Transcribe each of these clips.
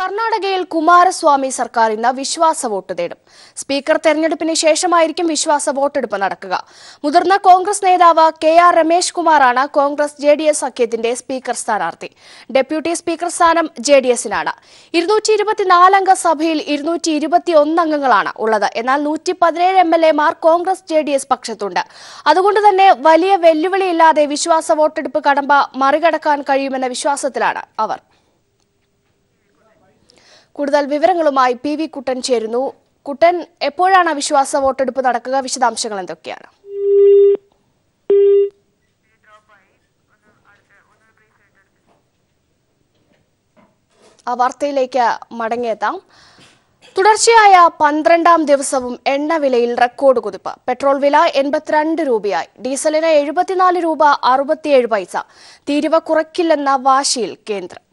കർണാടകയിൽ കുമാരസ്വാമി സർക്കാർ ഇന്ന് വിശ്വാസ വോട്ട് തേടും. സ്പീക്കർ തെരഞ്ഞെടുപ്പിന് ശേഷമായിരിക്കും വിശ്വാസ വോട്ടെടുപ്പ് നടക്കുക. മുതിർന്ന കോൺഗ്രസ് നേതാവ് കെ.ആർ. രമേശ് കുമാറാണ് കോൺഗ്രസ് ജെഡിഎസ് സഖ്യത്തിന്റെ സ്പീക്കർ സ്ഥാനാർത്ഥി. ഡെപ്യൂട്ടി സ്പീക്കർ സ്ഥാനം ജെഡിഎസിനാണ്. 224 അംഗ സഭയിൽ 221 അംഗങ്ങളാണ് ഉള്ളത്. എന്നാൽ 117 എംഎൽഎമാർ കോൺഗ്രസ് ജെഡിഎസ് പക്ഷത്തുണ്ട്. അതുകൊണ്ട് തന്നെ വലിയ വെല്ലുവിളിയില്ലാതെ വിശ്വാസ വോട്ടെടുപ്പ് കടമ്പ മറികടക്കാൻ കഴിയുമെന്ന വിശ്വാസത്തിലാണ് അവർ. കൂടുതൽ വിവരങ്ങളുമായി പി വി കുട്ടൻ ചേരുന്നു. കുട്ടൻ, എപ്പോഴാണ് വിശ്വാസ വോട്ടെടുപ്പ് നടക്കുക? വിശദാംശങ്ങൾ എന്തൊക്കെയാണ്? ആ വാർത്തയിലേക്ക് മടങ്ങിയെത്താം. തുടർച്ചയായ 12ാം ദിവസവും എണ്ണവിലയിൽ റെക്കോർഡ് കുതിപ്പ്. പെട്രോൾ വില 82 രൂപയായി. ഡീസലിന് 74 രൂപ 67 പൈസ. തീരുവ കുറയ്ക്കില്ലെന്ന വാശിയിൽ കേന്ദ്രം.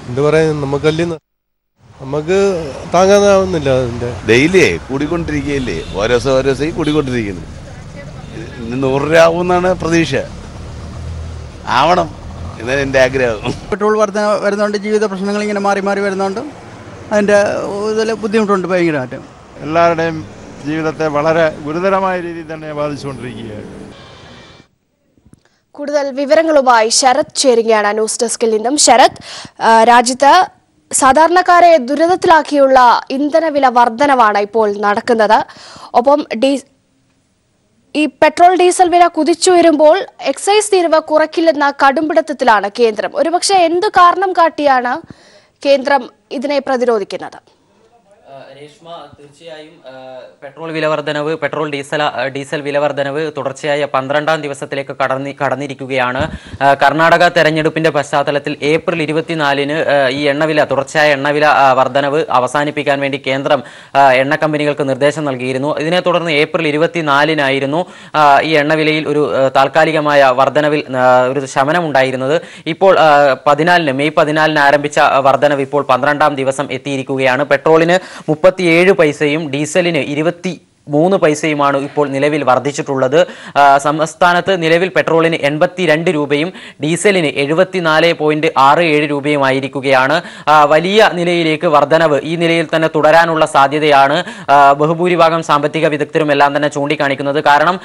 എന്താ പറയാ, നമുക്ക് താങ്ങാനാവുന്നില്ല. അതിന്റെ ഡെയിലി കൂടിക്കൊണ്ടിരിക്കുകയല്ലേ, ഓരോ ദിവസം കൂടിക്കൊണ്ടിരിക്കുന്നു. 100 രൂപ ആവുമെന്നാണ് പ്രതീക്ഷ. ആവണം എന്നാണ് എൻ്റെ ആഗ്രഹം. പെട്രോൾ വർധന വരുന്നതുകൊണ്ട് ജീവിത പ്രശ്നങ്ങൾ ഇങ്ങനെ മാറി മാറി വരുന്നതുകൊണ്ട് അതിൻ്റെ ഇതിൽ ബുദ്ധിമുട്ടുണ്ട് ഭയങ്കരമായിട്ട്. എല്ലാവരുടെയും ജീവിതത്തെ വളരെ ഗുരുതരമായ രീതിയിൽ തന്നെ ബാധിച്ചുകൊണ്ടിരിക്കുകയാണ്. കൂടുതൽ വിവരങ്ങളുമായി ശരത് ചേരുകയാണ് ന്യൂസ് ഡെസ്കിൽ നിന്നും. ശരത്, രാജ്യത്ത് സാധാരണക്കാരെ ദുരിതത്തിലാക്കിയുള്ള ഇന്ധനവില വർധനവാണ് ഇപ്പോൾ നടക്കുന്നത്. ഒപ്പം ഈ പെട്രോൾ ഡീസൽ വില കുതിച്ചുയരുമ്പോൾ എക്സൈസ് തീരുവ കുറയ്ക്കില്ലെന്ന കടുംപിടുത്തത്തിലാണ് കേന്ദ്രം. ഒരുപക്ഷെ എന്ത് കാരണം കാട്ടിയാണ് കേന്ദ്രം ഇതിനെ പ്രതിരോധിക്കുന്നത്? രേഷ്മ, തീർച്ചയായും പെട്രോൾ വില വർധനവ്, ഡീസൽ വില വർധനവ് തുടർച്ചയായ 12ാം ദിവസത്തിലേക്ക് കടന്നിരിക്കുകയാണ്. കർണാടക തെരഞ്ഞെടുപ്പിന്റെ പശ്ചാത്തലത്തിൽ ഏപ്രിൽ 24-ന് ഈ തുടർച്ചയായ എണ്ണവില വർധനവ് അവസാനിപ്പിക്കാൻ വേണ്ടി കേന്ദ്രം എണ്ണ കമ്പനികൾക്ക് നിർദ്ദേശം നൽകിയിരുന്നു. ഇതിനെ തുടർന്ന് ഏപ്രിൽ 24-നായിരുന്നു ഈ എണ്ണവിലയിൽ ഒരു താൽക്കാലികമായ വർധനവിൽ ഒരു ശമനം ഉണ്ടായിരുന്നത്. ഇപ്പോൾ മെയ് 14-ന് ആരംഭിച്ച വർധനവ് ഇപ്പോൾ 12ാം ദിവസം എത്തിയിരിക്കുകയാണ്. പെട്രോളിന് 37 പൈസയും ഡീസലിന് 23 പൈസയുമാണ് ഇപ്പോൾ നിലവിൽ വർദ്ധിച്ചിട്ടുള്ളത്. സംസ്ഥാനത്ത് നിലവിൽ പെട്രോളിന് 82 രൂപയും ഡീസലിന് 74.67 രൂപയുമായിരിക്കുകയാണ്. വലിയ നിലയിലേക്ക് വർധനവ് ഈ നിലയിൽ തന്നെ തുടരാനുള്ള സാധ്യതയാണ് ബഹുഭൂരിഭാഗം സാമ്പത്തിക വിദഗ്ധരും എല്ലാം തന്നെ ചൂണ്ടിക്കാണിക്കുന്നത്. കാരണം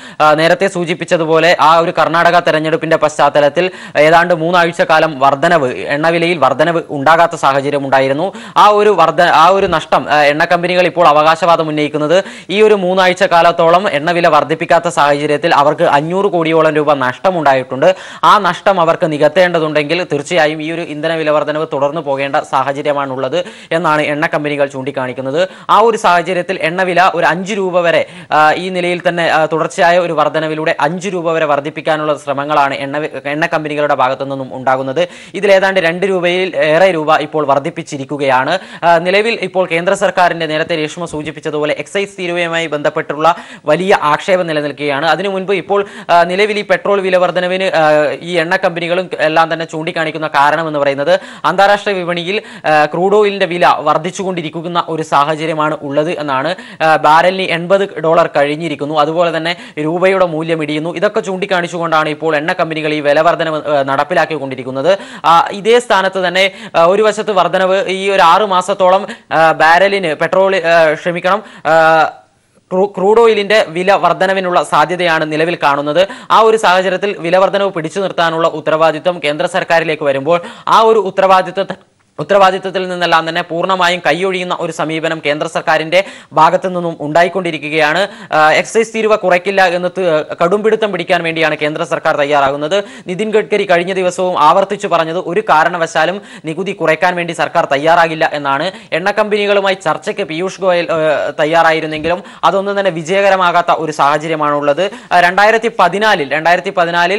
നേരത്തെ സൂചിപ്പിച്ചതുപോലെ ആ ഒരു കർണാടക തെരഞ്ഞെടുപ്പിന്റെ പശ്ചാത്തലത്തിൽ ഏതാണ്ട് 3 ആഴ്ചക്കാലം എണ്ണവിലയിൽ വർധനവ് ഉണ്ടാകാത്ത സാഹചര്യം ഉണ്ടായിരുന്നു. ആ ഒരു നഷ്ടം എണ്ണ കമ്പനികൾ ഇപ്പോൾ അവകാശവാദം ഉന്നയിക്കുന്നത് ഈ ഒരു 3 ആഴ്ച കാലത്തോളം എണ്ണവില വർദ്ധിപ്പിക്കാത്ത സാഹചര്യത്തിൽ അവർക്ക് 500 കോടിയോളം രൂപ നഷ്ടമുണ്ടായിട്ടുണ്ട്. ആ നഷ്ടം അവർക്ക് നികത്തേണ്ടതുണ്ടെങ്കിൽ തീർച്ചയായും ഈ ഒരു ഇന്ധന വില വർധനവ് തുടർന്നു പോകേണ്ട സാഹചര്യമാണുള്ളത് എന്നാണ് എണ്ണ കമ്പനികൾ ചൂണ്ടിക്കാണിക്കുന്നത്. ആ ഒരു സാഹചര്യത്തിൽ എണ്ണവില ഒരു 5 രൂപ വരെ ഈ നിലയിൽ തന്നെ തുടർച്ചയായ ഒരു വർധനവിലൂടെ 5 രൂപ വരെ വർദ്ധിപ്പിക്കാനുള്ള ശ്രമങ്ങളാണ് എണ്ണ കമ്പനികളുടെ ഭാഗത്തു നിന്നും ഉണ്ടാകുന്നത്. ഇതിലേതാണ്ട് 2 രൂപയിൽ ഏറെ രൂപ ഇപ്പോൾ വർദ്ധിപ്പിച്ചിരിക്കുകയാണ്. നിലവിൽ ഇപ്പോൾ കേന്ദ്ര സർക്കാരിന്റെ നേരത്തെ രേഷ്മ സൂചിപ്പിച്ചതുപോലെ എക്സൈസ് തീരുവയുമായി ബന്ധപ്പെട്ടുള്ള വലിയ ആക്ഷേപം നിലനിൽക്കുകയാണ്. അതിനു മുൻപ് ഇപ്പോൾ നിലവിൽ ഈ പെട്രോൾ വില വർധനവിന് ഈ എണ്ണ കമ്പനികളും എല്ലാം തന്നെ ചൂണ്ടിക്കാണിക്കുന്ന കാരണം എന്ന് പറയുന്നത് അന്താരാഷ്ട്ര വിപണിയിൽ ക്രൂഡ് ഓയിലിന്റെ വില വർദ്ധിച്ചുകൊണ്ടിരിക്കുന്ന ഒരു സാഹചര്യമാണ് ഉള്ളത് എന്നാണ്. ബാരലിന് $80 കഴിഞ്ഞിരിക്കുന്നു. അതുപോലെ തന്നെ രൂപയുടെ മൂല്യം ഇടിയുന്നു. ഇതൊക്കെ ചൂണ്ടിക്കാണിച്ചുകൊണ്ടാണ് ഇപ്പോൾ എണ്ണ കമ്പനികൾ ഈ വില വർധനവ് നടപ്പിലാക്കിക്കൊണ്ടിരിക്കുന്നത്. ഇതേ സ്ഥാനത്ത് തന്നെ ഒരു വശത്ത് വർധനവ് ഈ ഒരു 6 മാസത്തോളം ബാരലിന് ക്രൂഡ് ഓയിലിന്റെ വില വർധനവിനുള്ള സാധ്യതയാണ് നിലവിൽ കാണുന്നത്. ആ ഒരു സാഹചര്യത്തിൽ വില വർധനവ് പിടിച്ചു നിർത്താനുള്ള ഉത്തരവാദിത്വം കേന്ദ്ര സർക്കാരിലേക്ക് വരുമ്പോൾ ആ ഒരു ഉത്തരവാദിത്വത്തിൽ നിന്നെല്ലാം തന്നെ പൂർണ്ണമായും കൈയൊഴിയുന്ന ഒരു സമീപനം കേന്ദ്ര സർക്കാരിന്റെ ഭാഗത്തു നിന്നും ഉണ്ടായിക്കൊണ്ടിരിക്കുകയാണ്. എക്സൈസ് തീരുവ കുറയ്ക്കില്ല എന്ന് കടുംപിടുത്തം പിടിക്കാൻ വേണ്ടിയാണ് കേന്ദ്ര സർക്കാർ തയ്യാറാകുന്നത്. നിതിൻ ഗഡ്കരി കഴിഞ്ഞ ദിവസവും ആവർത്തിച്ചു പറഞ്ഞത് ഒരു കാരണവശാലും നികുതി കുറയ്ക്കാൻ വേണ്ടി സർക്കാർ തയ്യാറാകില്ല എന്നാണ്. എണ്ണ കമ്പനികളുമായി ചർച്ചയ്ക്ക് പീയൂഷ് ഗോയൽ തയ്യാറായിരുന്നെങ്കിലും അതൊന്നും തന്നെ വിജയകരമാകാത്ത ഒരു സാഹചര്യമാണുള്ളത്. 2014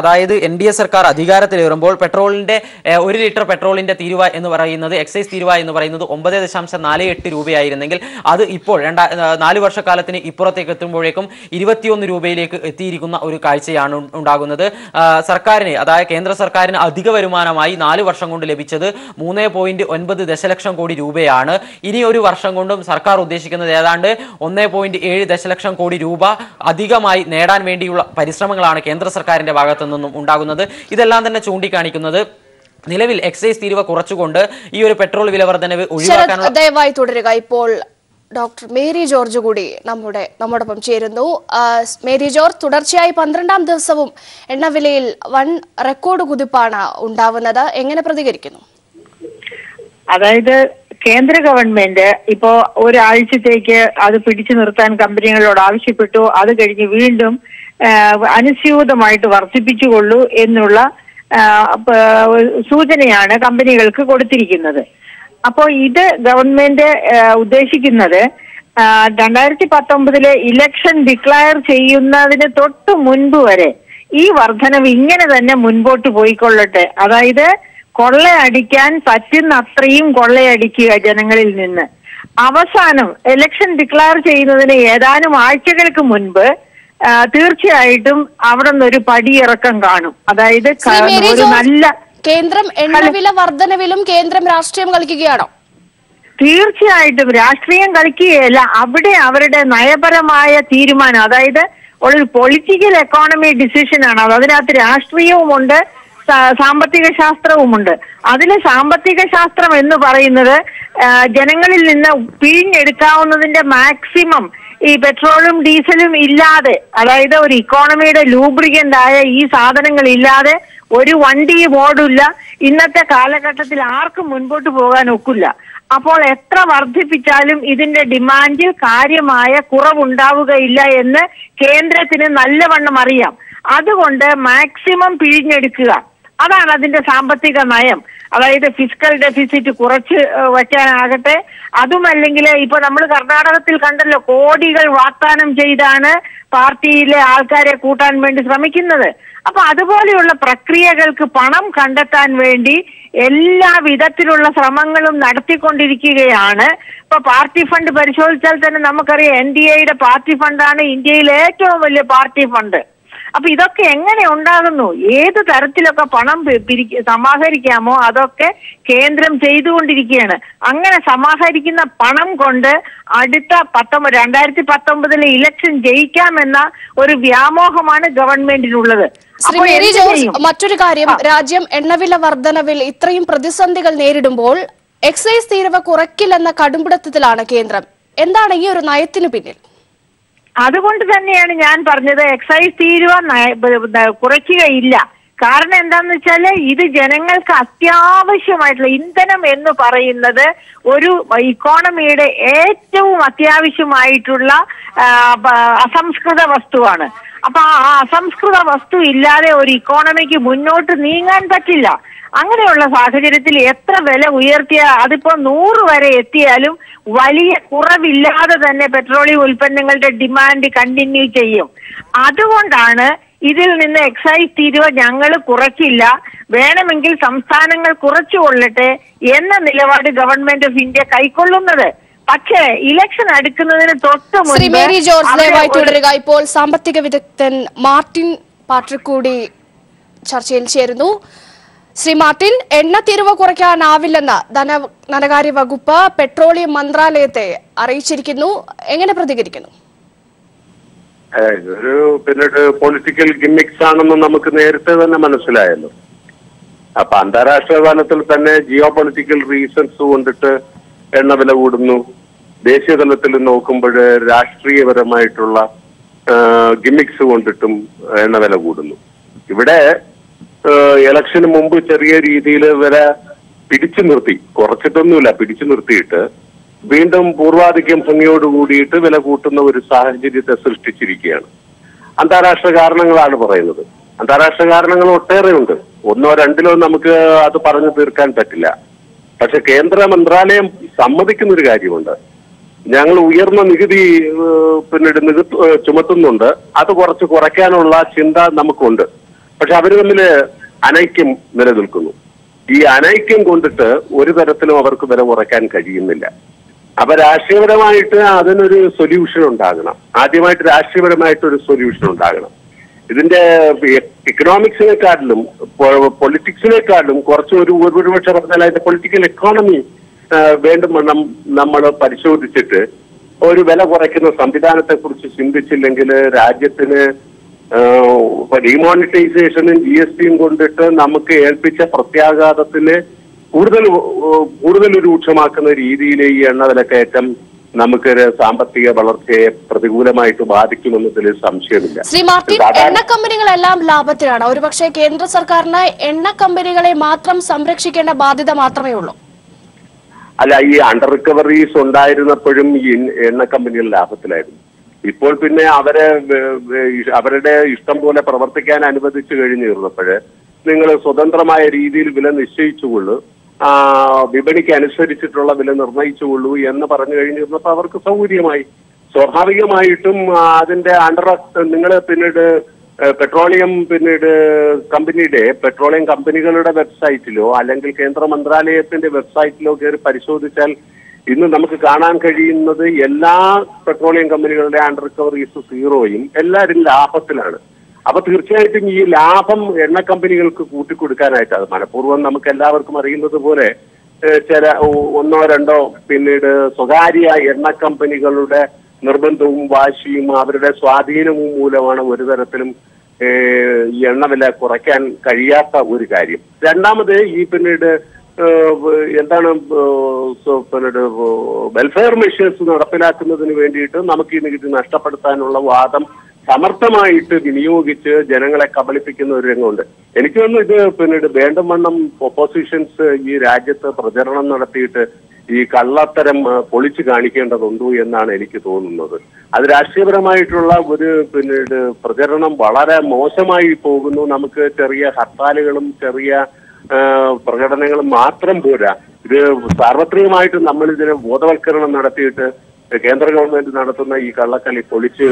അതായത് NDA സർക്കാർ അധികാരത്തിലേറുമ്പോൾ 1 ലിറ്റർ പെട്രോളിന്റെ തീരുവ എന്ന് പറയുന്നത്, എക്സൈസ് തീരുവ എന്ന് പറയുന്നത് 9.48 രൂപയായിരുന്നെങ്കിൽ അത് ഇപ്പോൾ 4 വർഷക്കാലത്തിന് ഇപ്പുറത്തേക്ക് എത്തുമ്പോഴേക്കും 21 രൂപയിലേക്ക് എത്തിയിരിക്കുന്ന ഒരു കാഴ്ചയാണ് ഉണ്ടാകുന്നത്. സർക്കാരിന്, അതായത് കേന്ദ്ര സർക്കാരിന് അധിക വരുമാനമായി 4 വർഷം കൊണ്ട് ലഭിച്ചത് 3.9 ദശലക്ഷം കോടി രൂപയാണ്. ഇനി ഒരു വർഷം കൊണ്ടും സർക്കാർ ഉദ്ദേശിക്കുന്നത് ഏതാണ്ട് 1.7 ദശലക്ഷം കോടി രൂപ അധികമായി നേടാൻ വേണ്ടിയുള്ള പരിശ്രമങ്ങളാണ് കേന്ദ്ര സർക്കാരിന്റെ ഭാഗത്തു നിന്നും ഉണ്ടാകുന്നത്. ഇതെല്ലാം തന്നെ ചൂണ്ടിക്കാണിക്കുന്നത് നിലവിൽ എക്സൈസ് തീരുവ കുറച്ചുകൊണ്ട് ഈ ഒരു പെട്രോൾ വില വർധനവ് ഒഴിവാക്കാനുള്ള. ദയവായി തുടരുക. ഇപ്പോൾ ഡോക്ടർ മേരി ജോർജ് കൂടി നമ്മോടൊപ്പം ചേരുന്നു. മേരി ജോർജ്, തുടർച്ചയായി 12ാം ദിവസവും എണ്ണവിലയിൽ വൻ റെക്കോർഡ് കുതിപ്പാണ് ഉണ്ടാവുന്നത്. എങ്ങനെ പ്രതികരിക്കുന്നു? അതായത് കേന്ദ്ര ഗവൺമെന്റ് ഇപ്പോ ഒരാഴ്ചത്തേക്ക് അത് പിടിച്ചു നിർത്താൻ കമ്പനികളോട് ആവശ്യപ്പെട്ടു. അത് കഴിഞ്ഞ് വീണ്ടും അനുസ്യൂതമായിട്ട് വർദ്ധിപ്പിച്ചുകൊള്ളൂ എന്നുള്ള സൂചനയാണ് കമ്പനികൾക്ക് കൊടുത്തിരിക്കുന്നത്. അപ്പോൾ ഇത് ഗവൺമെന്റ് ഉദ്ദേശിക്കുന്നത് 2019 ഇലക്ഷൻ ഡിക്ലയർ ചെയ്യുന്നതിന് തൊട്ട് മുൻപ് വരെ ഈ വർധനവ് ഇങ്ങനെ തന്നെ മുൻപോട്ട് പോയിക്കൊള്ളട്ടെ. അതായത് കൊള്ളയടിക്കാൻ പറ്റുന്ന അത്രയും കൊള്ളയടിക്കുക ജനങ്ങളിൽ നിന്ന്. അവസാനം ഇലക്ഷൻ ഡിക്ലയർ ചെയ്യുന്നതിന് ഏതാനും ആഴ്ചകൾക്ക് മുൻപ് തീർച്ചയായിട്ടും അവിടെ നിന്നൊരു പടിയിറക്കം കാണും. അതായത് ഒരു നല്ല കേന്ദ്രം എണ്ണവില വർധനവിലും കേന്ദ്രം രാഷ്ട്രീയം കളിക്കുകയാണോ? തീർച്ചയായിട്ടും രാഷ്ട്രീയം കളിക്കുകയല്ല. അവിടെ അവരുടെ നയപരമായ തീരുമാനം, അതായത് ഒരു പൊളിറ്റിക്കൽ എക്കോണമി ഡിസിഷനാണ്. അതിനകത്ത് രാഷ്ട്രീയവുമുണ്ട്, സാമ്പത്തിക ശാസ്ത്രവുമുണ്ട്. അതിലെ സാമ്പത്തിക ശാസ്ത്രം എന്ന് പറയുന്നത് ജനങ്ങളിൽ നിന്ന് പിഴിഞ്ഞെടുക്കാവുന്നതിന്റെ മാക്സിമം ഈ പെട്രോളും ഡീസലും ഇല്ലാതെ, അതായത് ഒരു ഇക്കോണമിയുടെ ലൂബ്രിക്കന്റ് ആയ ഈ സാധനങ്ങൾ ഇല്ലാതെ ഒരു വണ്ടിയും ഓടില്ല. ഇന്നത്തെ കാലഘട്ടത്തിൽ ആർക്കും മുൻപോട്ട് പോകാൻ ഒക്കില്ല. അപ്പോൾ എത്ര വർദ്ധിപ്പിച്ചാലും ഇതിന്റെ ഡിമാൻഡിൽ കാര്യമായ കുറവുണ്ടാവുകയില്ല എന്ന് കേന്ദ്രത്തിന് നല്ലവണ്ണം അറിയാം. അതുകൊണ്ട് മാക്സിമം പിഴിഞ്ഞെടുക്കുക, അതാണ് അതിന്റെ സാമ്പത്തിക നയം. അതായത് ഫിസ്ക്കൽ ഡെഫിസിറ്റ് കുറച്ച് വയ്ക്കാനാകട്ടെ, അതുമല്ലെങ്കിൽ ഇപ്പൊ നമ്മൾ കർണാടകത്തിൽ കണ്ടല്ലോ, കോടികൾ വാഗ്ദാനം ചെയ്താണ് പാർട്ടിയിലെ ആൾക്കാരെ കൂട്ടാൻ വേണ്ടി ശ്രമിക്കുന്നത്. അപ്പൊ അതുപോലെയുള്ള പ്രക്രിയകൾക്ക് പണം കണ്ടെത്താൻ വേണ്ടി എല്ലാ വിധത്തിലുള്ള ശ്രമങ്ങളും നടത്തിക്കൊണ്ടിരിക്കുകയാണ്. ഇപ്പൊ പാർട്ടി ഫണ്ട് പരിശോധിച്ചാൽ തന്നെ നമുക്കറിയാം, NDAയുടെ പാർട്ടി ഫണ്ടാണ് ഇന്ത്യയിലെ ഏറ്റവും വലിയ പാർട്ടി ഫണ്ട്. അപ്പൊ ഇതൊക്കെ എങ്ങനെ ഉണ്ടാകുന്നു? ഏത് തരത്തിലൊക്കെ പണം സമാഹരിക്കാമോ അതൊക്കെ കേന്ദ്രം ചെയ്തുകൊണ്ടിരിക്കുകയാണ്. അങ്ങനെ സമാഹരിക്കുന്ന പണം കൊണ്ട് അടുത്ത 2019 ഇലക്ഷൻ ജയിക്കാമെന്ന ഒരു വ്യാമോഹമാണ് ഗവൺമെന്റിനുള്ളത്. മറ്റൊരു കാര്യം, രാജ്യം എണ്ണവില വർധനവിൽ ഇത്രയും പ്രതിസന്ധികൾ നേരിടുമ്പോൾ എക്സൈസ് തീരുവ കുറയ്ക്കില്ലെന്ന കടുംപിടുത്തത്തിലാണ് കേന്ദ്രം. എന്താണ് ഈ ഒരു നയത്തിനു പിന്നിൽ? അതുകൊണ്ട് തന്നെയാണ് ഞാൻ പറഞ്ഞത് എക്സൈസ് തീരുവ കുറയ്ക്കുകയില്ല. കാരണം എന്താന്ന് വെച്ചാല് ഇത് ജനങ്ങൾക്ക് അത്യാവശ്യമായിട്ടുള്ള ഇന്ധനം എന്ന് പറയുന്നത് ഒരു ഇക്കോണമിയുടെ ഏറ്റവും അത്യാവശ്യമായിട്ടുള്ള അസംസ്കൃത വസ്തുവാണ്. അപ്പൊ ആ അസംസ്കൃത വസ്തു ഇല്ലാതെ ഒരു ഇക്കോണമിക്ക് മുന്നോട്ട് നീങ്ങാൻ പറ്റില്ല. അങ്ങനെയുള്ള സാഹചര്യത്തിൽ എത്ര വില ഉയർത്തിയ അതിപ്പോ 100 വരെ എത്തിയാലും വലിയ കുറവില്ലാതെ തന്നെ പെട്രോളിയം ഉൽപ്പന്നങ്ങളുടെ ഡിമാൻഡ് കണ്ടിന്യൂ ചെയ്യും. അതുകൊണ്ടാണ് ഇതിൽ നിന്ന് എക്സൈസ് തീരുവ ഞങ്ങൾ കുറയ്ക്കില്ല, വേണമെങ്കിൽ സംസ്ഥാനങ്ങൾ കുറച്ചുകൊള്ളട്ടെ എന്ന നിലപാട് ഗവൺമെന്റ് ഓഫ് ഇന്ത്യ കൈക്കൊള്ളുന്നത്. പക്ഷേ ഇലക്ഷൻ അടുക്കുന്നതിന് തൊട്ട് തുടരുക. ഇപ്പോൾ സാമ്പത്തിക വിദഗ്ധൻ മാർട്ടിൻ പാട്രിക് കൂടി ചർച്ചയിൽ ചേരുന്നു. ശ്രീ മാർട്ടിൻ, എണ്ണ തീരുവ കുറയ്ക്കാനാവില്ലെന്ന് ധനകാര്യ വകുപ്പ് പെട്രോളിയം മന്ത്രാലയത്തെ അറിയിച്ചിരിക്കുന്നു. എങ്ങനെ പ്രതികരിക്കുന്നു? ഒരു പിന്നീട് പൊളിറ്റിക്കൽ ഗിമ്മിക്സ് ആണെന്ന് നമുക്ക് നേരത്തെ തന്നെ മനസ്സിലായല്ലോ. അപ്പൊ അന്താരാഷ്ട്ര തലത്തിൽ തന്നെ ജിയോ പൊളിറ്റിക്കൽ റീസൺസ് കൊണ്ടിട്ട് എണ്ണ വില കൂടുന്നു. ദേശീയ തലത്തിൽ നോക്കുമ്പോൾ രാഷ്ട്രീയപരമായിട്ടുള്ള ഗിമ്മിക്സ് കൊണ്ടിട്ടും എണ്ണ വില കൂടുന്നു. ഇവിടെ ഇലക്ഷന് മുമ്പ് ചെറിയ രീതിയിൽ വില പിടിച്ചു നിർത്തി, കുറച്ചിട്ടൊന്നുമില്ല, പിടിച്ചു നിർത്തിയിട്ട് വീണ്ടും പൂർവാധിക്യം ഭംഗിയോട് കൂടിയിട്ട് വില കൂട്ടുന്ന ഒരു സാഹചര്യത്തെ സൃഷ്ടിച്ചിരിക്കുകയാണ്. അന്താരാഷ്ട്ര കാരണങ്ങളാണ് പറയുന്നത്. അന്താരാഷ്ട്ര കാരണങ്ങൾ ഒട്ടേറെ ഉണ്ട്. 1 or 2 നമുക്ക് അത് പറഞ്ഞു തീർക്കാൻ പറ്റില്ല. പക്ഷെ കേന്ദ്ര മന്ത്രാലയം സമ്മതിക്കുന്ന ഒരു കാര്യമുണ്ട്. ഞങ്ങൾ ഉയർന്ന നികുതി പിന്നീട് ചുമത്തുന്നുണ്ട്, അത് കുറയ്ക്കാനുള്ള ചിന്ത നമുക്കുണ്ട്. പക്ഷെ അവര് തമ്മിൽ അനൈക്യം നിലനിൽക്കുന്നു. ഈ അനൈക്യം കൊണ്ടിട്ട് ഒരു തരത്തിലും അവർക്ക് വില കുറയ്ക്കാൻ കഴിയുന്നില്ല. അപ്പൊ രാഷ്ട്രീയപരമായിട്ട് അതിനൊരു സൊല്യൂഷൻ ഉണ്ടാകണം. ആദ്യമായിട്ട് രാഷ്ട്രീയപരമായിട്ടൊരു സൊല്യൂഷൻ ഉണ്ടാകണം. ഇതിന്റെ ഇക്കണോമിക്സിനെക്കാട്ടിലും പൊളിറ്റിക്സിനെക്കാട്ടിലും കുറച്ച് ഒരുപക്ഷെ പറഞ്ഞാൽ അതിന്റെ പൊളിറ്റിക്കൽ എക്കോണമി വേണ്ടും നമ്മൾ പരിശോധിച്ചിട്ട് ഒരു വില കുറയ്ക്കുന്ന സംവിധാനത്തെ കുറിച്ച് ചിന്തിച്ചില്ലെങ്കിൽ രാജ്യത്തിന് ഡിമോണിറ്റൈസേഷനും GST കൊണ്ടിട്ട് നമുക്ക് ഏൽപ്പിച്ച പ്രത്യാഘാതത്തിന് കൂടുതൽ രൂക്ഷമാക്കുന്ന രീതിയിൽ ഈ എണ്ണവിലക്കയറ്റം നമുക്ക് സാമ്പത്തിക വളർച്ചയെ പ്രതികൂലമായിട്ട് ബാധിക്കുമെന്നതിൽ സംശയമില്ല. ശ്രീ മാർട്ടിൻ, എണ്ണ കമ്പനികളെല്ലാം ലാഭത്തിലാണ്. ഒരുപക്ഷെ കേന്ദ്ര സർക്കാരിന് എണ്ണ കമ്പനികളെ മാത്രം സംരക്ഷിക്കേണ്ട ബാധ്യത മാത്രമേ ഉള്ളൂ. അല്ല, ഈ അണ്ടർ റിക്കവറീസ് ഉണ്ടായിരുന്നപ്പോഴും ഈ എണ്ണ കമ്പനികൾ ലാഭത്തിലായിരുന്നു. ഇപ്പോൾ പിന്നെ അവരുടെ ഇഷ്ടം പോലെ പ്രവർത്തിക്കാൻ അനുവദിച്ചു കഴിഞ്ഞിരുന്നപ്പോഴ് നിങ്ങൾ സ്വതന്ത്രമായ രീതിയിൽ വില നിശ്ചയിച്ചുകൊള്ളു, വിപണിക്ക് അനുസരിച്ചിട്ടുള്ള വില നിർണയിച്ചുകൊള്ളൂ എന്ന് പറഞ്ഞു കഴിഞ്ഞിരുന്നപ്പോൾ അവർക്ക് സൗകര്യമായി. സ്വാഭാവികമായിട്ടും അതിന്റെ നിങ്ങൾ പിന്നീട് പെട്രോളിയം കമ്പനികളുടെ വെബ്സൈറ്റിലോ അല്ലെങ്കിൽ കേന്ദ്ര മന്ത്രാലയത്തിന്റെ വെബ്സൈറ്റിലോ കയറി പരിശോധിച്ചാൽ ഇന്ന് നമുക്ക് കാണാൻ കഴിയുന്നത് എല്ലാ പെട്രോളിയം കമ്പനികളുടെ അണ്ടർ റിക്കവറീസ് സീറോയും എല്ലാവരും ലാഭത്തിലാണ്. അപ്പൊ തീർച്ചയായിട്ടും ഈ ലാഭം എണ്ണ കമ്പനികൾക്ക് കൂട്ടിക്കൊടുക്കാനായിട്ട് അത് മനഃപൂർവ്വം നമുക്ക് എല്ലാവർക്കും അറിയുന്നത് പോലെ ചില ഒന്നോ രണ്ടോ പിന്നീട് സ്വകാര്യ എണ്ണ കമ്പനികളുടെ നിർബന്ധവും വാശിയും അവരുടെ സ്വാധീനവും മൂലമാണ് ഒരു തരത്തിലും ഈ എണ്ണവില കുറയ്ക്കാൻ കഴിയാത്ത ഒരു കാര്യം. രണ്ടാമത് ഈ പിന്നീട് വെൽഫെയർ മെഷേഴ്സ് നടപ്പിലാക്കുന്നതിന് വേണ്ടിയിട്ട് നമുക്ക് ഈ നികുതി നഷ്ടപ്പെടുത്താനുള്ള വാദം സമർത്ഥമായിട്ട് വിനിയോഗിച്ച് ജനങ്ങളെ കബളിപ്പിക്കുന്ന ഒരു രംഗമുണ്ട്. എനിക്ക് തോന്നുന്നു ഇത് പിന്നീട് വേണ്ടും വണ്ണം ഒപ്പോസിഷൻസ് ഈ രാജ്യത്ത് പ്രചരണം നടത്തിയിട്ട് ഈ കള്ളത്തരം പൊളിച്ചു കാണിക്കേണ്ടതുണ്ടോ എന്നാണ് എനിക്ക് തോന്നുന്നത്. അത് രാഷ്ട്രീയപരമായിട്ടുള്ള ഒരു പിന്നീട് പ്രചരണം വളരെ മോശമായി പോകുന്നു. നമുക്ക് ചെറിയ ഹർത്താലുകളും ചെറിയ പ്രകടനങ്ങളും മാത്രം പോരാ, ഇത് സാർവത്രികമായിട്ട് നമ്മൾ ഇതിനെ ബോധവൽക്കരണം നടത്തിയിട്ട് കേന്ദ്ര ഗവൺമെന്റ് നടത്തുന്ന ഈ കള്ളക്കളി പൊളിച്ച്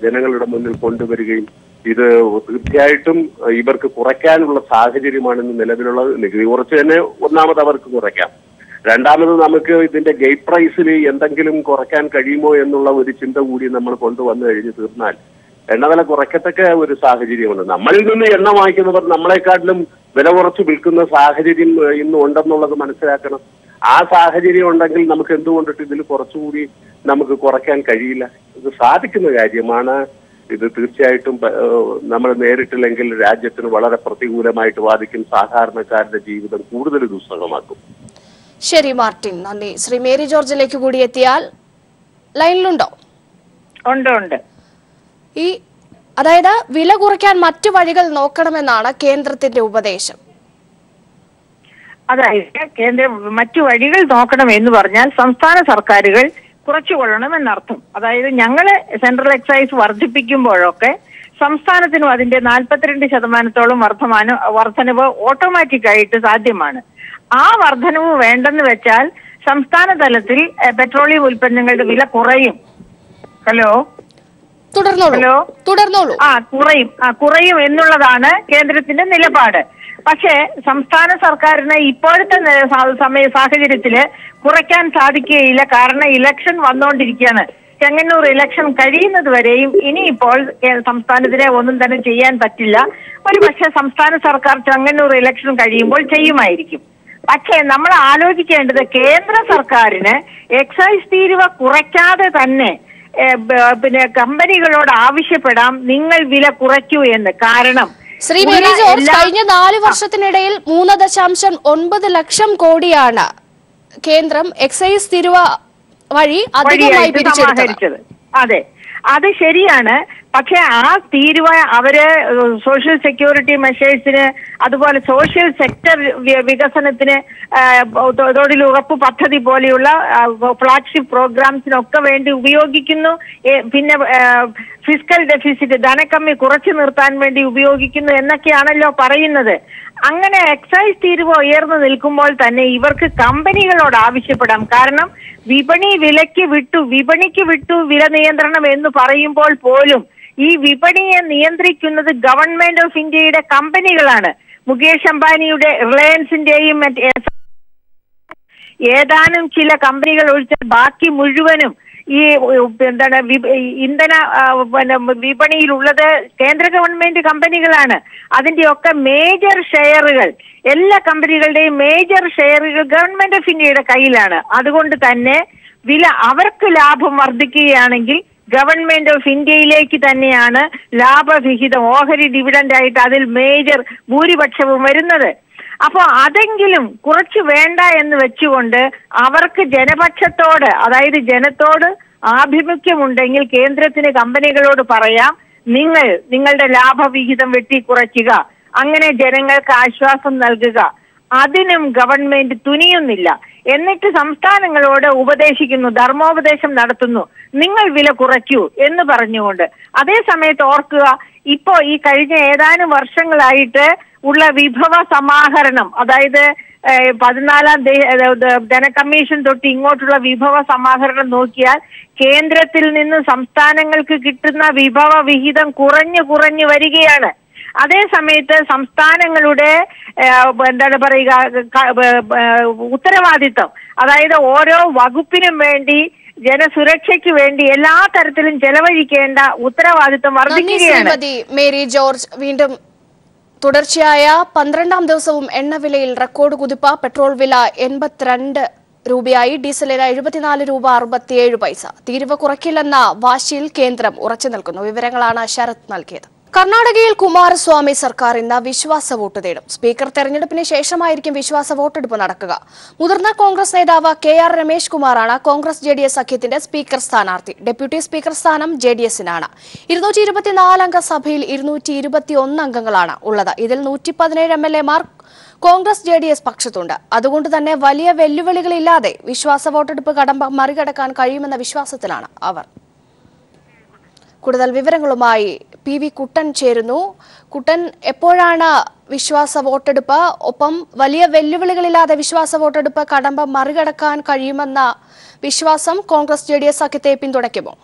ജനങ്ങളുടെ മുന്നിൽ കൊണ്ടുവരികയും ഇത് തീർച്ചയായിട്ടും ഇവർക്ക് കുറയ്ക്കാനുള്ള സാഹചര്യമാണ് നിലവിലുള്ളത്. നികുതി കുറച്ച് തന്നെ ഒന്നാമത് അവർക്ക് കുറയ്ക്കാം. രണ്ടാമത് നമുക്ക് ഇതിന്റെ ഗേറ്റ് പ്രൈസിൽ എന്തെങ്കിലും കുറയ്ക്കാൻ കഴിയുമോ എന്നുള്ള ഒരു ചിന്ത കൂടി നമ്മൾ കൊണ്ടുവന്നു കഴിഞ്ഞ് തീർന്നാൽ എണ്ണവില കുറയ്ക്കത്തക്ക ഒരു സാഹചര്യമുണ്ട്. നമ്മളിൽ നിന്ന് എണ്ണ വാങ്ങിക്കുന്നവർ നമ്മളെക്കാട്ടിലും വില കുറച്ച് വിൽക്കുന്ന സാഹചര്യം ഇന്ന് ഉണ്ടെന്നുള്ളത് മനസ്സിലാക്കണം. ആ സാഹചര്യം ഉണ്ടെങ്കിൽ നമുക്ക് എന്തുകൊണ്ടിട്ട് ഇതിൽ കുറച്ചുകൂടി നമുക്ക് കുറയ്ക്കാൻ കഴിയില്ല? ഇത് സാധിക്കുന്ന കാര്യമാണ്. ഇത് തീർച്ചയായിട്ടും നമ്മൾ നേരിട്ടില്ലെങ്കിൽ രാജ്യത്തിന് വളരെ പ്രതികൂലമായിട്ട് ബാധിക്കും. സാധാരണക്കാരുടെ ജീവിതം കൂടുതൽ ദുസ്സഹമാക്കും. ശരി മാർട്ടിൻ, നന്ദി. ശ്രീ മേരി ജോർജിലേക്ക് കൂടി എത്തിയാൽ ലൈനിലുണ്ടോ? ഉണ്ട്. അതായത് വില കുറയ്ക്കാൻ മറ്റു വഴികൾ നോക്കണമെന്നാണ് കേന്ദ്രത്തിന്റെ ഉപദേശം. അതായത് മറ്റു വഴികൾ നോക്കണം എന്ന് പറഞ്ഞാൽ സംസ്ഥാന സർക്കാരുകൾ കുറച്ചുകൊള്ളണം എന്നർത്ഥം. അതായത് ഞങ്ങള് സെൻട്രൽ എക്സൈസ് വർദ്ധിപ്പിക്കുമ്പോഴൊക്കെ സംസ്ഥാനത്തിനും അതിന്റെ 42% വർധനവ് ഓട്ടോമാറ്റിക് ആയിട്ട് സാധ്യമാണ്. ആ വർധനവ് വേണ്ടെന്ന് വെച്ചാൽ സംസ്ഥാന തലത്തിൽ പെട്രോളിയം ഉൽപ്പന്നങ്ങളുടെ വില കുറയും. കുറയും എന്നുള്ളതാണ് കേന്ദ്രത്തിന്റെ നിലപാട്. പക്ഷേ സംസ്ഥാന സർക്കാരിന് ഇപ്പോഴത്തെ സാഹചര്യത്തില് കുറയ്ക്കാൻ സാധിക്കുകയില്ല. കാരണം ഇലക്ഷൻ വന്നുകൊണ്ടിരിക്കുകയാണ്. ചെങ്ങന്നൂർ ഇലക്ഷൻ കഴിയുന്നത് വരെയും ഇനിയിപ്പോൾ സംസ്ഥാനത്തിന് ഒന്നും തന്നെ ചെയ്യാൻ പറ്റില്ല. ഒരു പക്ഷെ സംസ്ഥാന സർക്കാർ ചെങ്ങന്നൂർ ഇലക്ഷൻ കഴിയുമ്പോൾ ചെയ്യുമായിരിക്കും. പക്ഷേ നമ്മൾ ആലോചിക്കേണ്ടത് കേന്ദ്ര സർക്കാരിന് എക്സൈസ് തീരുവ കുറയ്ക്കാതെ തന്നെ കമ്പനികളോട് ആവശ്യപ്പെടാം, നിങ്ങൾ വില കുറയ്ക്കൂ എന്ന്. കാരണം ശ്രീ മേരി ജോർജ്, കഴിഞ്ഞ 4 വർഷത്തിനിടയിൽ 3.9 ലക്ഷം കോടിയാണ് കേന്ദ്രം എക്സൈസ് തീരുവ വഴി അധികമായി പിരിച്ചെടുത്തത്. അതെ, അത് ശരിയാണ്. പക്ഷെ ആ തീരുവ അവര് സോഷ്യൽ സെക്യൂരിറ്റി മെഷേഴ്സിന്, അതുപോലെ സോഷ്യൽ സെക്ടർ വികസനത്തിന്, തൊഴിലുറപ്പ് പദ്ധതി പോലെയുള്ള ഫ്ലാഗ്ഷിപ്പ് പ്രോഗ്രാംസിനൊക്കെ വേണ്ടി ഉപയോഗിക്കുന്നു. പിന്നെ ഫിസ്ക്കൽ ഡെഫിസിറ്റ്, ധനക്കമ്മി കുറച്ചു നിർത്താൻ വേണ്ടി ഉപയോഗിക്കുന്നു എന്നൊക്കെയാണല്ലോ പറയുന്നത്. അങ്ങനെ എക്സൈസ് തീരുവ ഉയർന്നു നിൽക്കുമ്പോൾ തന്നെ ഇവർക്ക് കമ്പനികളോട് ആവശ്യപ്പെടാം. കാരണം വിപണിക്ക് വിട്ടു വില നിയന്ത്രണം എന്ന് പറയുമ്പോൾ പോലും ഈ വിപണിയെ നിയന്ത്രിക്കുന്നത് ഗവൺമെന്റ് ഓഫ് ഇന്ത്യയുടെ കമ്പനികളാണ്. മുകേഷ് അംബാനിയുടെ റിലയൻസിന്റെയും ഏതാനും ചില കമ്പനികൾ ഒഴിച്ചാൽ ബാക്കി മുഴുവനും ഈ ഇന്ധന വിപണിയിലുള്ളത് കേന്ദ്ര ഗവൺമെന്റ് കമ്പനികളാണ്. അതിന്റെയൊക്കെ മേജർ ഷെയറുകൾ, എല്ലാ കമ്പനികളുടെയും മേജർ ഷെയറുകൾ ഗവൺമെന്റ് ഓഫ് ഇന്ത്യയുടെ കയ്യിലാണ്. അതുകൊണ്ട് തന്നെ അവർക്ക് ലാഭം വർദ്ധിക്കുകയാണെങ്കിൽ ഗവൺമെന്റ് ഓഫ് ഇന്ത്യയിലേക്ക് തന്നെയാണ് ലാഭവിഹിതം, ഓഹരി ഡിവിഡന്റ് ആയിട്ട് അതിൽ മേജർ ഭൂരിപക്ഷവും വരുന്നത്. അപ്പൊ അതെങ്കിലും കുറച്ച് വേണ്ട എന്ന് വെച്ചുകൊണ്ട് അവർക്ക് ജനപക്ഷത്തോട്, അതായത് ജനത്തോട് ആഭിമുഖ്യമുണ്ടെങ്കിൽ കേന്ദ്രത്തിന് കമ്പനികളോട് പറയാം, നിങ്ങളുടെ ലാഭവിഹിതം വെട്ടിക്കുറയ്ക്കുക, അങ്ങനെ ജനങ്ങൾക്ക് ആശ്വാസം നൽകുക. അതിനും ഗവൺമെന്റ് തുനിയുന്നില്ല. എന്നിട്ട് സംസ്ഥാനങ്ങളോട് ഉപദേശിക്കുന്നു, ധർമ്മോപദേശം നടത്തുന്നു, നിങ്ങൾ വില കുറയ്ക്കൂ എന്ന് പറഞ്ഞുകൊണ്ട്. അതേ സമയത്ത് ഓർക്കുക, ഇപ്പോ ഈ കഴിഞ്ഞ ഏതാനും വർഷങ്ങളായിട്ട് ഉള്ള വിഭവ സമാഹരണം, അതായത് 14ാം ധനകമ്മീഷൻ തൊട്ട് ഇങ്ങോട്ടുള്ള വിഭവ സമാഹരണം നോക്കിയാൽ കേന്ദ്രത്തിൽ നിന്ന് സംസ്ഥാനങ്ങൾക്ക് കിട്ടുന്ന വിഭവ വിഹിതം കുറഞ്ഞു വരികയാണ്. അതേ സമയത്ത് സംസ്ഥാനങ്ങളുടെ ഉത്തരവാദിത്വം, അതായത് ഓരോ വകുപ്പിനും വേണ്ടി ജനസുരക്ഷയ്ക്ക് വേണ്ടി എല്ലാ തരത്തിലും ചെലവഴിക്കേണ്ട ഉത്തരവാദിത്വം വർദ്ധിക്കുകയാണ്. മേരി ജോർജ്, വീണ്ടും തുടർച്ചയായ 12ാം ദിവസവും എണ്ണവിലയിൽ റെക്കോർഡ് കുതിപ്പ്. പെട്രോൾ വില 82 രൂപയായി, ഡീസലിന് 74 രൂപ 67 പൈസ. തീരുവ കുറയ്ക്കില്ലെന്ന വാശിയിൽ കേന്ദ്രം ഉറച്ചു നിൽക്കുന്നു. വിവരങ്ങളാണ് ശരത് നൽകിയത്. കർണാടകയിൽ കുമാരസ്വാമി സർക്കാർ ഇന്ന് വിശ്വാസ വോട്ട് തേടും. സ്പീക്കർ തെരഞ്ഞെടുപ്പിന് ശേഷമായിരിക്കും വിശ്വാസ വോട്ടെടുപ്പ് നടക്കുക. മുതിർന്ന കോൺഗ്രസ് നേതാവ് KR രമേശ് കുമാറാണ് കോൺഗ്രസ് JDS സഖ്യത്തിന്റെ സ്പീക്കർ സ്ഥാനാർത്ഥി. ഡെപ്യൂട്ടി സ്പീക്കർ സ്ഥാനം JDSനാണ്. 224 അംഗ സഭയിൽ 221 അംഗങ്ങളാണ് ഉള്ളത്. ഇതിൽ 117 MLAമാർ കോൺഗ്രസ് JDS പക്ഷത്തുണ്ട്. അതുകൊണ്ട് തന്നെ വലിയ വെല്ലുവിളികളില്ലാതെ വിശ്വാസ വോട്ടെടുപ്പ് കടമ്പ മറികടക്കാൻ കഴിയുമെന്ന വിശ്വാസത്തിലാണ് അവർ. കൂടുതൽ വിവരങ്ങളുമായി PV കുട്ടൻ ചേരുന്നു. കുട്ടൻ, എപ്പോഴാണ് വിശ്വാസ വോട്ടെടുപ്പ്? ഒപ്പം വലിയ വെല്ലുവിളികളില്ലാതെ വിശ്വാസ വോട്ടെടുപ്പ് കടമ്പ മറികടക്കാൻ കഴിയുമെന്ന വിശ്വാസം കോൺഗ്രസ് JDS സഖ്യത്തെ പിന്തുണയ്ക്കുമോ?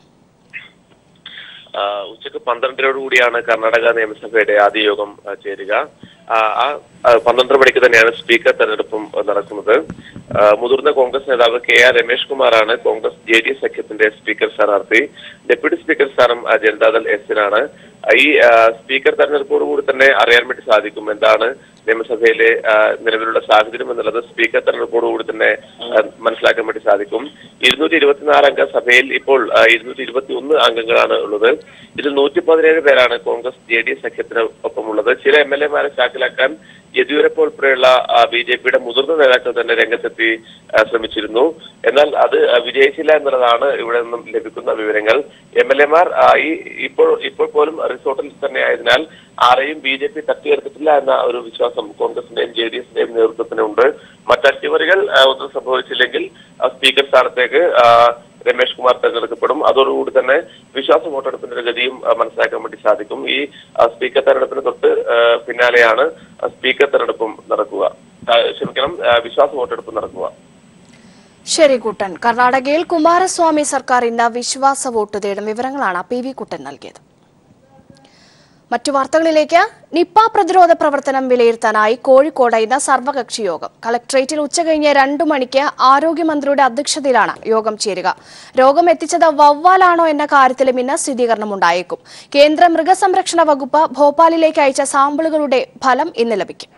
ഉച്ചക്ക് 12:00 കർണാടക നിയമസഭയുടെ ആദ്യ യോഗം ചേരുക. 12 മണിക്ക് തന്നെയാണ് സ്പീക്കർ തെരഞ്ഞെടുപ്പും നടക്കുന്നത്. മുതിർന്ന കോൺഗ്രസ് നേതാവ് KR രമേശ് കുമാറാണ് കോൺഗ്രസ് JDS സഖ്യത്തിന്റെ സ്പീക്കർ സ്ഥാനാർത്ഥി. ഡെപ്യൂട്ടി സ്പീക്കർ സ്ഥാനം ജനതാദൾ എസിനാണ്. ഈ സ്പീക്കർ തെരഞ്ഞെടുപ്പോടുകൂടി തന്നെ അറിയാൻ വേണ്ടി സാധിക്കും എന്താണ് നിയമസഭയിലെ നിലവിലുള്ള സാഹചര്യം എന്നുള്ളത്. സ്പീക്കർ തെരഞ്ഞെടുപ്പോടുകൂടി തന്നെ മനസ്സിലാക്കാൻ വേണ്ടി സാധിക്കും. 224 അംഗ സഭയിൽ ഇപ്പോൾ 221 അംഗങ്ങളാണ് ഉള്ളത്. ഇതിൽ 117 പേരാണ് കോൺഗ്രസ് JDS സഖ്യത്തിന് ഒപ്പമുള്ളത്. ചില MLAമാരെ ചാക്കിലാക്കാൻ യെദ്യൂരപ്പ ഉൾപ്പെടെയുള്ള BJPയുടെ മുതിർന്ന നേതാക്കൾ തന്നെ രംഗത്തെത്തി ശ്രമിച്ചിരുന്നു. എന്നാൽ അത് വിജയിച്ചില്ല എന്നുള്ളതാണ് ഇവിടെ നിന്നും ലഭിക്കുന്ന വിവരങ്ങൾ. MLAമാർ ഇപ്പോൾ പോലും റിസോർട്ടിൽ തന്നെ ആയതിനാൽ ആരെയും BJP തട്ടിയെടുത്തിട്ടില്ല എന്ന ഒരു വിശ്വാസം കോൺഗ്രസിന്റെയും JDSന്റെയും നേതൃത്വത്തിനുണ്ട്. മറ്റട്ടിമറികൾ ഒന്നും സംഭവിച്ചില്ലെങ്കിൽ സ്പീക്കർ സ്ഥാനത്തേക്ക് രമേശ് കുമാർ തെരഞ്ഞെടുക്കപ്പെടും. അതോടുകൂടി തന്നെ വിശ്വാസ വോട്ടെടുപ്പിന്റെ ഗതിയും മനസ്സിലാക്കാൻ വേണ്ടി സാധിക്കും. ഈ സ്പീക്കർ തെരഞ്ഞെടുപ്പിന് തൊട്ട് പിന്നാലെയാണ് സ്പീക്കർ തെരഞ്ഞെടുപ്പും നടക്കുക. വിശ്വാസ വോട്ടെടുപ്പ് നടക്കുക. ശരി കുട്ടൻ, കർണാടകയിൽ കുമാരസ്വാമി സർക്കാർ ഇന്ന് വിശ്വാസ വോട്ട് തേടും. വിവരങ്ങളാണ് PV കുട്ടൻ നൽകിയത്. മറ്റു വാർത്തകളിലേക്ക്. നിപ്പ പ്രതിരോധ പ്രവർത്തനം വിലയിരുത്താനായി കോഴിക്കോട് ഇന്ന് സർവകക്ഷി യോഗം. കളക്ടറേറ്റിൽ ഉച്ചകഴിഞ്ഞ് 2 മണിക്ക് ആരോഗ്യമന്ത്രിയുടെ അധ്യക്ഷതയിലാണ് യോഗം ചേരുക. രോഗം എത്തിച്ചത് വവ്വാലാണോ എന്ന കാര്യത്തിലും ഇന്ന് സ്ഥിരീകരണമുണ്ടായേക്കും. കേന്ദ്ര മൃഗസംരക്ഷണ വകുപ്പ് ഭോപ്പാലിലേക്ക് അയച്ച സാമ്പിളുകളുടെ ഫലം ഇന്ന് ലഭിക്കും.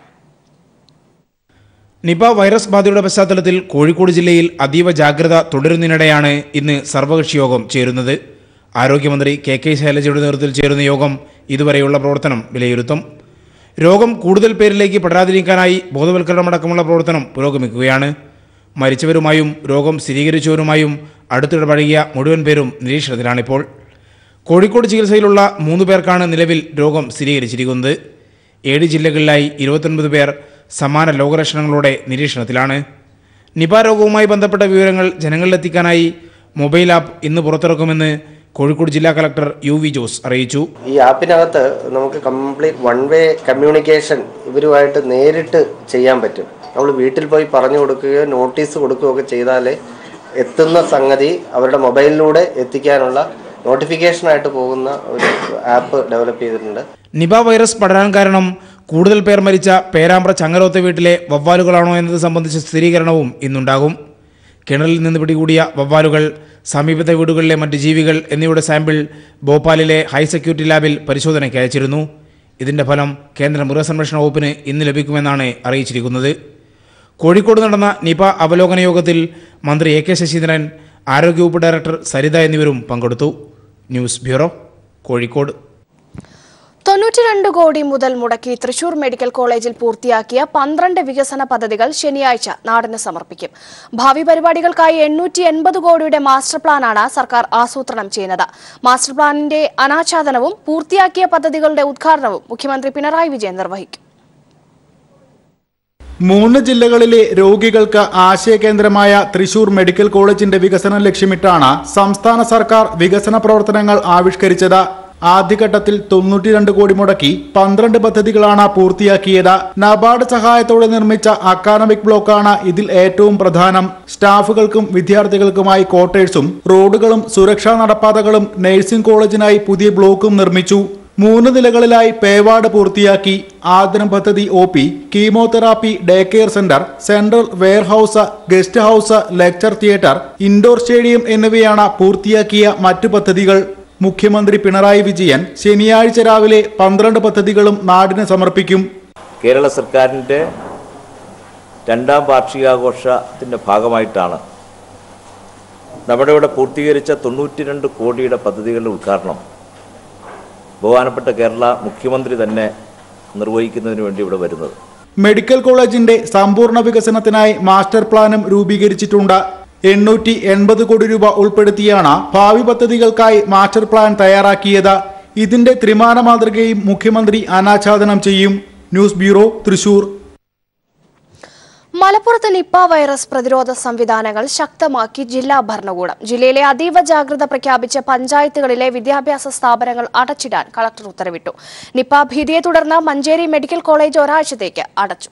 നിപ വൈറസ് ബാധയുടെ പശ്ചാത്തലത്തിൽ കോഴിക്കോട് ജില്ലയിൽ അതീവ ജാഗ്രത തുടരുന്നതിനിടെയാണ് ഇന്ന് സർവകക്ഷി യോഗം ചേരുന്നത്. ആരോഗ്യമന്ത്രി KK ശൈലജയുടെ നേതൃത്വത്തിൽ ചേരുന്ന യോഗം ഇതുവരെയുള്ള പ്രവർത്തനം വിലയിരുത്തും. രോഗം കൂടുതൽ പേരിലേക്ക് പടരാതിരിക്കാനായി ബോധവൽക്കരണമടക്കമുള്ള പ്രവർത്തനം പുരോഗമിക്കുകയാണ്. മരിച്ചവരുമായും രോഗം സ്ഥിരീകരിച്ചവരുമായും അടുത്തിടപഴകിയ മുഴുവൻ പേരും നിരീക്ഷണത്തിലാണിപ്പോൾ. കോഴിക്കോട് ചികിത്സയിലുള്ള 3 പേർക്കാണ് നിലവിൽ രോഗം സ്ഥിരീകരിച്ചിരിക്കുന്നത്. 7 ജില്ലകളിലായി 29 പേർ സമാന രോഗലക്ഷണങ്ങളോടെ നിരീക്ഷണത്തിലാണ്. നിപ രോഗവുമായി ബന്ധപ്പെട്ട വിവരങ്ങൾ ജനങ്ങളിലെത്തിക്കാനായി മൊബൈൽ ആപ്പ് ഇന്ന് പുറത്തിറക്കുമെന്ന് കോഴിക്കോട് ജില്ലാ കളക്ടർ UV ജോസ് അറിയിച്ചു. ഈ ആപ്പിനകത്ത് നമുക്ക് കംപ്ലീറ്റ് 1 വേ കമ്മ്യൂണിക്കേഷൻ ഇവരുമായിട്ട് നേരിട്ട് ചെയ്യാൻ പറ്റും. നമ്മൾ വീട്ടിൽ പോയി പറഞ്ഞു കൊടുക്കുകയോ നോട്ടീസ് കൊടുക്കുകയോ ഒക്കെ ചെയ്താലേ എത്തുന്ന സംഗതി അവരുടെ മൊബൈലിലൂടെ എത്തിക്കാനുള്ള നോട്ടിഫിക്കേഷനായിട്ട് പോകുന്ന ഒരു ആപ്പ് ഡെവലപ്പ് ചെയ്തിട്ടുണ്ട്. നിപ വൈറസ് പടരാൻ കാരണം കൂടുതൽ പേർ മരിച്ച പേരാമ്പ്ര ചങ്ങരോത്ത് വീട്ടിലെ വവ്വാലുകളാണോ എന്നത് സംബന്ധിച്ച സ്ഥിരീകരണവും ഇന്നുണ്ടാകും. കിണറിൽ നിന്ന് പിടികൂടിയ വവ്വാലുകൾ, സമീപത്തെ വീടുകളിലെ മറ്റ് ജീവികൾ എന്നിവയുടെ സാമ്പിൾ ഭോപ്പാലിലെ ഹൈ സെക്യൂരിറ്റി ലാബിൽ പരിശോധനയ്ക്ക് അയച്ചിരുന്നു. ഇതിന്റെ ഫലം കേന്ദ്ര മൃഗസംരക്ഷണ വകുപ്പിന് ഇന്ന് ലഭിക്കുമെന്നാണ് അറിയിച്ചിരിക്കുന്നത്. കോഴിക്കോട് നടന്ന നിപ അവലോകന യോഗത്തിൽ മന്ത്രി AK ശശീന്ദ്രൻ, ആരോഗ്യവകുപ്പ് ഡയറക്ടർ സരിത എന്നിവരും പങ്കെടുത്തു. News bureau, Kozhikode. 92 കോടി മുതൽ മുടക്കി തൃശൂർ മെഡിക്കൽ കോളേജിൽ പൂർത്തിയാക്കിയ 12 വികസന പദ്ധതികൾ ശനിയാഴ്ച നാടിന് സമർപ്പിക്കും. ഭാവി പരിപാടികൾക്കായി 880 കോടിയുടെ മാസ്റ്റർ പ്ലാനാണ് സർക്കാർ ആസൂത്രണം ചെയ്യുന്നത്. മാസ്റ്റർ പ്ലാനിന്റെ അനാച്ഛാദനവും പൂർത്തിയാക്കിയ പദ്ധതികളുടെ ഉദ്ഘാടനവും മുഖ്യമന്ത്രി പിണറായി വിജയൻ നിർവഹിക്കും. 3 ജില്ലകളിലെ രോഗികൾക്ക് ആശയകേന്ദ്രമായ തൃശൂർ മെഡിക്കൽ കോളേജിന്റെ വികസനം ലക്ഷ്യമിട്ടാണ് സംസ്ഥാന സർക്കാർ വികസന പ്രവർത്തനങ്ങൾ ആവിഷ്കരിച്ചത്. ആദ്യഘട്ടത്തിൽ 92 കോടി മുടക്കി 12 പദ്ധതികളാണ് പൂർത്തിയാക്കിയത്. നബാർഡ് സഹായത്തോടെ നിർമ്മിച്ച അക്കാദമിക് ബ്ലോക്കാണ് ഇതിൽ ഏറ്റവും പ്രധാനം. സ്റ്റാഫുകൾക്കും വിദ്യാർത്ഥികൾക്കുമായി ക്വാർട്ടേഴ്സും റോഡുകളും സുരക്ഷാ നടപ്പാതകളും നഴ്സിംഗ് കോളേജിനായി പുതിയ ബ്ലോക്കും നിർമ്മിച്ചു. 3 നിലകളിലായി പേവാർഡ് പൂർത്തിയാക്കി. ആദ്യം പദ്ധതി OP, chemotherapy, day care centre, central warehouse, guest house, lecture theatre, indoor stadium എന്നിവയാണ് പൂർത്തിയാക്കിയ മറ്റു പദ്ധതികൾ. മുഖ്യമന്ത്രി പിണറായി വിജയൻ ശനിയാഴ്ച രാവിലെ 12 പദ്ധതികളും നാടിന് സമർപ്പിക്കും. കേരള സർക്കാരിൻ്റെ 2ാം വാർഷികാഘോഷത്തിൻ്റെ ഭാഗമായിട്ടാണ് നമ്മുടെ ഇവിടെ പൂർത്തീകരിച്ച 92 കോടിയുടെ പദ്ധതികളുടെ ഉദ്ഘാടനം ബഹുമാനപ്പെട്ട കേരള മുഖ്യമന്ത്രി തന്നെ നിർവഹിക്കുന്നതിന് വേണ്ടി ഇവിടെ വരുന്നത്. മെഡിക്കൽ കോളേജിന്റെ സമ്പൂർണ്ണ വികസനത്തിനായി മാസ്റ്റർ പ്ലാനും രൂപീകരിച്ചിട്ടുണ്ട്. 880 കോടി രൂപ ഉൾപ്പെടുത്തിയാണ് ഭാവി പദ്ധതികൾക്കായി മാസ്റ്റർ പ്ലാൻ തയ്യാറാക്കിയത്. ഇതിന്റെ ത്രിമാന മാതൃകയും മുഖ്യമന്ത്രി അനാച്ഛാദനം ചെയ്യും. News bureau, Thrissur. മലപ്പുറത്ത് നിപ്പ വൈറസ് പ്രതിരോധ സംവിധാനങ്ങൾ ശക്തമാക്കി ജില്ലാ ഭരണകൂടം. ജില്ലയിലെ അതീവ ജാഗ്രത പ്രഖ്യാപിച്ച പഞ്ചായത്തുകളിലെ വിദ്യാഭ്യാസ സ്ഥാപനങ്ങൾ അടച്ചിടാൻ കളക്ടർ ഉത്തരവിട്ടു. നിപ്പ ഭീതിയെ തുടർന്ന് മഞ്ചേരി മെഡിക്കൽ കോളേജ് ഒരാഴ്ചത്തേക്ക് അടച്ചു.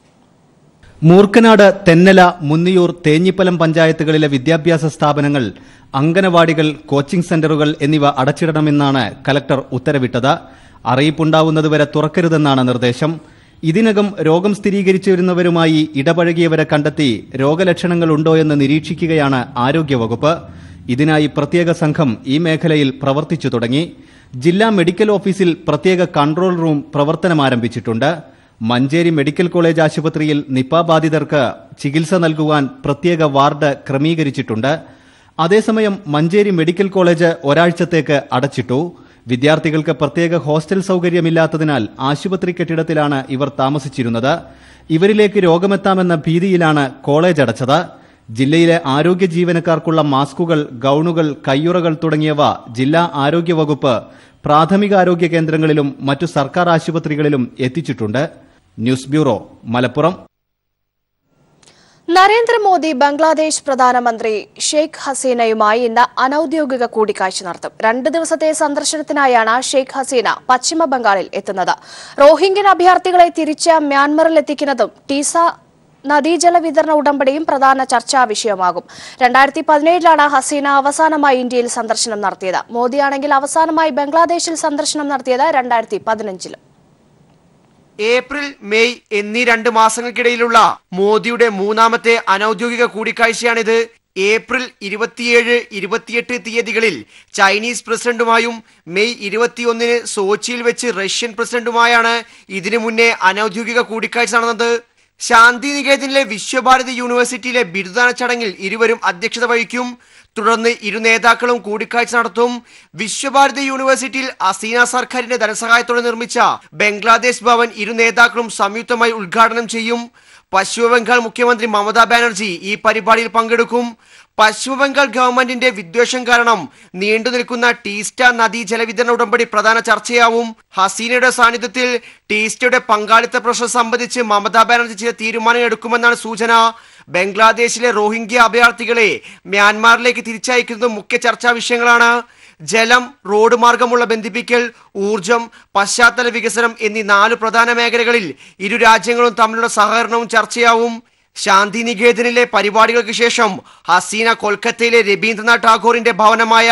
മൂർക്കനാട്, തെന്നല, മുന്നിയൂർ, തേഞ്ഞിപ്പലം പഞ്ചായത്തുകളിലെ വിദ്യാഭ്യാസ സ്ഥാപനങ്ങൾ, അംഗനവാടികൾ, കോച്ചിംഗ് സെന്ററുകൾ എന്നിവ അടച്ചിടണമെന്നാണ് കലക്ടർ ഉത്തരവിട്ടത്. അറിയിപ്പുണ്ടാവുന്നതുവരെ തുറക്കരുതെന്നാണ് നിർദ്ദേശം. ഇതിനകം രോഗം സ്ഥിരീകരിച്ചിരുന്നവരുമായി ഇടപഴകിയവരെ കണ്ടെത്തി രോഗലക്ഷണങ്ങൾ ഉണ്ടോ എന്ന് നിരീക്ഷിക്കുകയാണ് ആരോഗ്യവകുപ്പ്. ഇതിനായി പ്രത്യേക സംഘം ഈ മേഖലയിൽ പ്രവർത്തിച്ചു തുടങ്ങി. ജില്ലാ മെഡിക്കൽ ഓഫീസിൽ പ്രത്യേക കൺട്രോൾ റൂം പ്രവർത്തനമാരംഭിച്ചിട്ടുണ്ട്. മഞ്ചേരി മെഡിക്കൽ കോളേജ് ആശുപത്രിയിൽ നിപ ബാധിതർക്ക് ചികിത്സ നൽകുവാൻ പ്രത്യേക വാർഡ് ക്രമീകരിച്ചിട്ടുണ്ട്. അതേസമയം മഞ്ചേരി മെഡിക്കൽ കോളേജ് ഒരാഴ്ചത്തേക്ക് അടച്ചിട്ടു. വിദ്യാർത്ഥികൾക്ക് പ്രത്യേക ഹോസ്റ്റൽ സൗകര്യമില്ലാത്തതിനാൽ ആശുപത്രി കെട്ടിടത്തിലാണ് ഇവർ താമസിച്ചിരുന്നത്. ഇവരിലേക്ക് രോഗമെത്താമെന്ന ഭീതിയിലാണ് കോളേജ് അടച്ചത്. ജില്ലയിലെ ആരോഗ്യ ജീവനക്കാർക്കുള്ള മാസ്കുകൾ, ഗൌണുകൾ, കയ്യുറകൾ തുടങ്ങിയവ ജില്ലാ ആരോഗ്യവകുപ്പ് പ്രാഥമികാരോഗ്യ കേന്ദ്രങ്ങളിലും മറ്റു സർക്കാർ ആശുപത്രികളിലും എത്തിച്ചിട്ടുണ്ട്. News bureau, Malappuram. നരേന്ദ്രമോദി ബംഗ്ലാദേശ് പ്രധാനമന്ത്രി ഷെയ്ഖ് ഹസീനയുമായി ഇന്ന് അനൌദ്യോഗിക കൂടിക്കാഴ്ച നടത്തും. 2 ദിവസത്തെ സന്ദർശനത്തിനായാണ് ഷെയ്ഖ് ഹസീന പശ്ചിമ ബംഗാളിൽ എത്തുന്നത്. റോഹിംഗ്യൻ അഭയാർത്ഥികളെ തിരിച്ച് മ്യാൻമറിൽ എത്തിക്കുന്നതും ടീസ നദീജല വിതരണ ഉടമ്പടിയും പ്രധാന ചർച്ചാ വിഷയമാകും. 2017 ഹസീന അവസാനമായി ഇന്ത്യയിൽ സന്ദർശനം നടത്തിയത്. മോദിയാണെങ്കിൽ അവസാനമായി ബംഗ്ലാദേശിൽ സന്ദർശനം നടത്തിയത് 2015. ഏപ്രിൽ, മെയ് എന്നീ 2 മാസങ്ങൾക്കിടയിലുള്ള മോദിയുടെ 3ാമത്തെ അനൌദ്യോഗിക കൂടിക്കാഴ്ചയാണിത്. ഏപ്രിൽ 27, 28 തീയതികളിൽ ചൈനീസ് പ്രസിഡന്റുമായും മെയ് 21 സോച്ചിയിൽ വെച്ച് റഷ്യൻ പ്രസിഡന്റുമായാണ് ഇതിനു മുന്നേ അനൌദ്യോഗിക കൂടിക്കാഴ്ച നടന്നത്. ശാന്തിനികേതനിലെ വിശ്വഭാരതി യൂണിവേഴ്സിറ്റിയിലെ ബിരുദദാന ചടങ്ങിൽ ഇരുവരും അധ്യക്ഷത വഹിക്കും. തുടർന്ന് ഇരു നേതാക്കളും കൂടിക്കാഴ്ച നടത്തും. വിശ്വഭാരതി യൂണിവേഴ്സിറ്റിയിൽ ഹസീന സർക്കാരിന്റെ ധനസഹായത്തോടെ നിർമ്മിച്ച ബംഗ്ലാദേശ് ഭവൻ ഇരു നേതാക്കളും സംയുക്തമായി ഉദ്ഘാടനം ചെയ്യും. പശ്ചിമബംഗാൾ മുഖ്യമന്ത്രി മമതാ ബാനർജി ഈ പരിപാടിയിൽ പങ്കെടുക്കും. പശ്ചിമബംഗാൾ ഗവൺമെന്റിന്റെ വിദ്വേഷം കാരണം നീണ്ടുനിൽക്കുന്ന ടീസ്റ്റ നദീ ജലവിതരണ ഉടമ്പടി പ്രധാന ചർച്ചയാവും. ഹസീനയുടെ സാന്നിധ്യത്തിൽ ടീസ്റ്റയുടെ പങ്കാളിത്ത പ്രശ്നം സംബന്ധിച്ച് മമതാ ബാനർജി ചില തീരുമാനങ്ങൾ എടുക്കുമെന്നാണ് സൂചന. ബംഗ്ലാദേശിലെ റോഹിംഗ്യ അഭയാർത്ഥികളെ മ്യാൻമാറിലേക്ക് തിരിച്ചയക്കുന്നതും മുഖ്യ ചർച്ചാ വിഷയങ്ങളാണ്. ജലം, റോഡ് മാർഗമുള്ള ബന്ധിപ്പിക്കൽ, ഊർജം, പശ്ചാത്തല വികസനം എന്നീ 4 പ്രധാന മേഖലകളിൽ ഇരു രാജ്യങ്ങളും തമ്മിലുള്ള സഹകരണവും ചർച്ചയാവും. ശാന്തിനികേതനിലെ പരിപാടികൾക്ക് ശേഷം ഹസീന കൊൽക്കത്തയിലെ രവീന്ദ്രനാഥ് ടാഗോറിന്റെ ഭവനമായ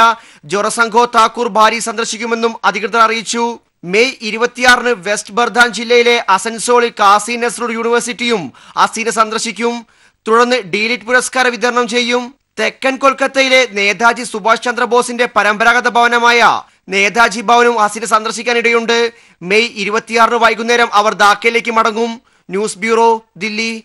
ജൊറസംഘോ താക്കൂർ ബാരി സന്ദർശിക്കുമെന്നും അധികൃതർ അറിയിച്ചു. മെയ് 26 വെസ്റ്റ് ബർദാൻ ജില്ലയിലെ അസൻസോളിൽ കാസി നസ്രുൽ യൂണിവേഴ്സിറ്റിയും ഹസീന സന്ദർശിക്കും. തുടർന്ന് ഡീലിറ്റ് പുരസ്കാര വിതരണം ചെയ്യും. തെക്കൻ കൊൽക്കത്തയിലെ നേതാജി സുഭാഷ് ചന്ദ്രബോസിന്റെ പരമ്പരാഗത ഭവനമായ നേതാജി ഭവനും ഹസീന സന്ദർശിക്കാനിടയുണ്ട്. മെയ് 26 വൈകുന്നേരം അവർ ധാക്കയിലേക്ക് മടങ്ങും. News bureau, Delhi.